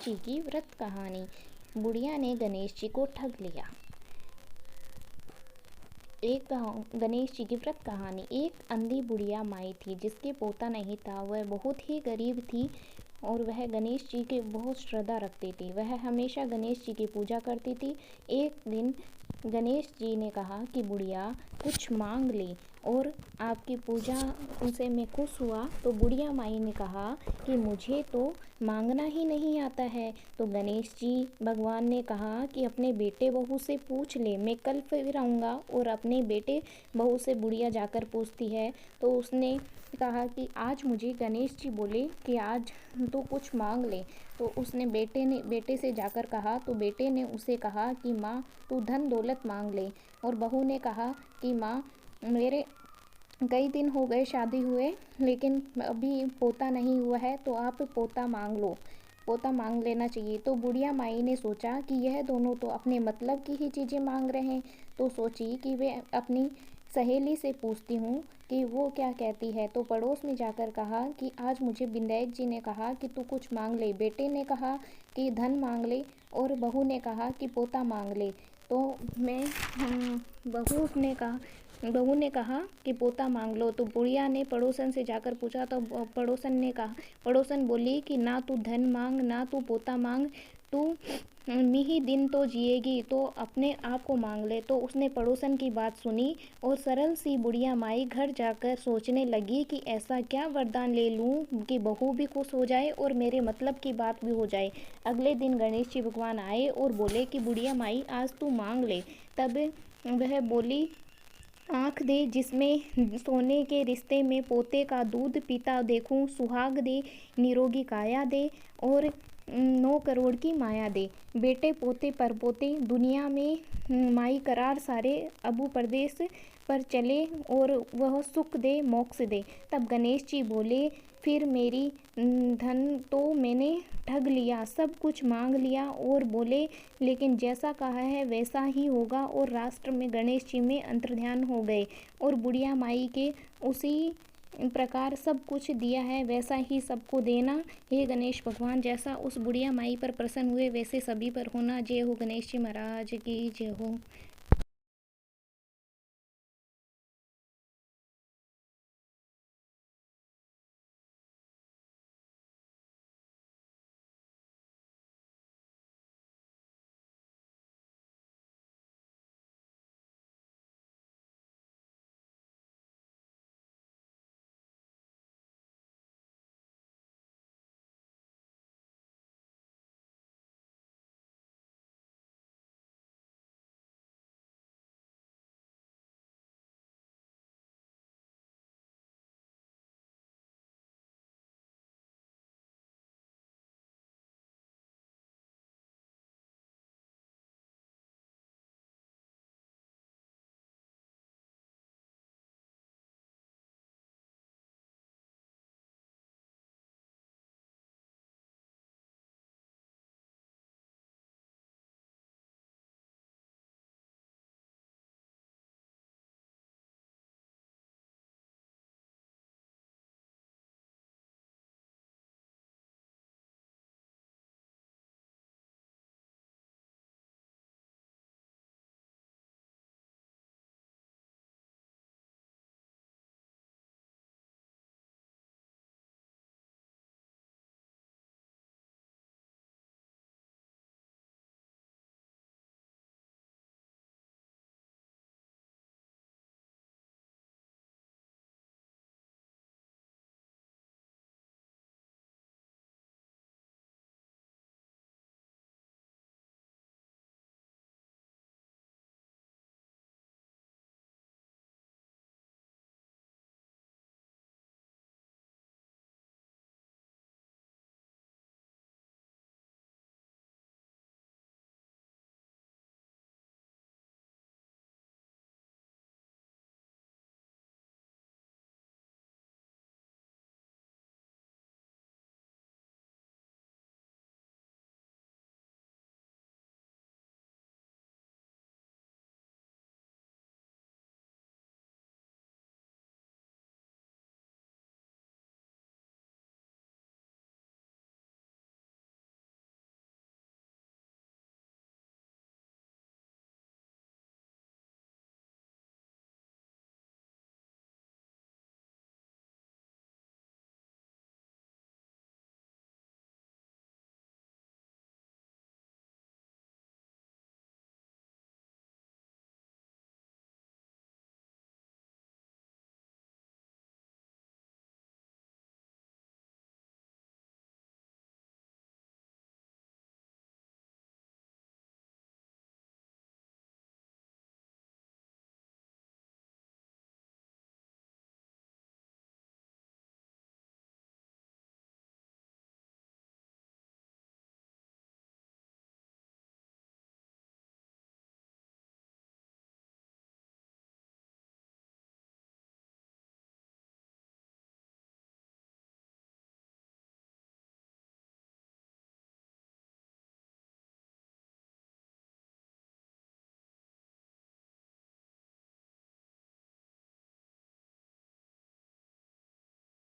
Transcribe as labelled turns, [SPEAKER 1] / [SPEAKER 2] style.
[SPEAKER 1] जी की व्रत कहानी। बुढ़िया ने गणेश जी को ठग लिया। गणेश जी की व्रत कहानी। एक अंधी बुढ़िया माई थी जिसके पोता नहीं था। वह बहुत ही गरीब थी और वह गणेश जी के बहुत श्रद्धा रखती थी। वह हमेशा गणेश जी की पूजा करती थी। एक दिन गणेश जी ने कहा कि बुढ़िया कुछ मांग ले और आपकी पूजा उनसे मैं खुश हुआ। तो बुढ़िया माई ने कहा कि मुझे तो मांगना ही नहीं आता है। तो गणेश जी भगवान ने कहा कि अपने बेटे बहू से पूछ ले, मैं कल फिर आऊँगा। और अपने बेटे बहू से बुढ़िया जाकर पूछती है तो उसने कहा कि आज मुझे गणेश जी बोले कि आज तो कुछ मांग ले। तो उसने बेटे से जाकर कहा तो बेटे ने उसे कहा कि माँ तू धन दौलत मांग ले। और बहू ने कहा कि माँ मेरे कई दिन हो गए शादी हुए लेकिन अभी पोता नहीं हुआ है, तो आप पोता मांग लो, पोता मांग लेना चाहिए। तो बुढ़िया माई ने सोचा कि यह दोनों तो अपने मतलब की ही चीज़ें मांग रहे हैं। तो सोची कि वे अपनी सहेली से पूछती हूँ कि वो क्या कहती है। तो पड़ोस में जाकर कहा कि आज मुझे विनायक जी ने कहा कि तू कुछ मांग ले। बेटे ने कहा कि धन मांग ले और बहू ने कहा कि पोता मांग ले। तो मैं बहू ने कहा कि पोता मांग लो। तो बुढ़िया ने पड़ोसन से जाकर पूछा तो पड़ोसन बोली कि ना तू धन मांग ना तू पोता मांग, तू ही दिन तो जिएगी तो अपने आप को मांग ले। तो उसने पड़ोसन की बात सुनी और सरल सी बुढ़िया माई घर जाकर सोचने लगी कि ऐसा क्या वरदान ले लूं कि बहू भी खुश हो जाए और मेरे मतलब की बात भी हो जाए। अगले दिन गणेश जी भगवान आए और बोले कि बुढ़िया माई आज तू मांग ले। तब वह बोली आँख दे जिसमें सोने के रिश्ते में पोते का दूध पीता देखूं, सुहाग दे निरोगी काया दे और 9 करोड़ की माया दे। बेटे पोते परपोते दुनिया में माई करार सारे, अबू परदेश पर चले और वह सुख दे मोक्ष दे। तब गणेश जी बोले फिर मेरी धन तो मैंने ठग लिया, सब कुछ मांग लिया। और बोले लेकिन जैसा कहा है वैसा ही होगा। और राष्ट्र में गणेश जी में अंतर्ध्यान हो गए और बुढ़िया माई के उसी प्रकार सब कुछ दिया है वैसा ही सबको देना। हे गणेश भगवान जैसा उस बुढ़िया माई पर प्रसन्न हुए वैसे सभी पर होना। जय हो गणेश जी महाराज की जय हो।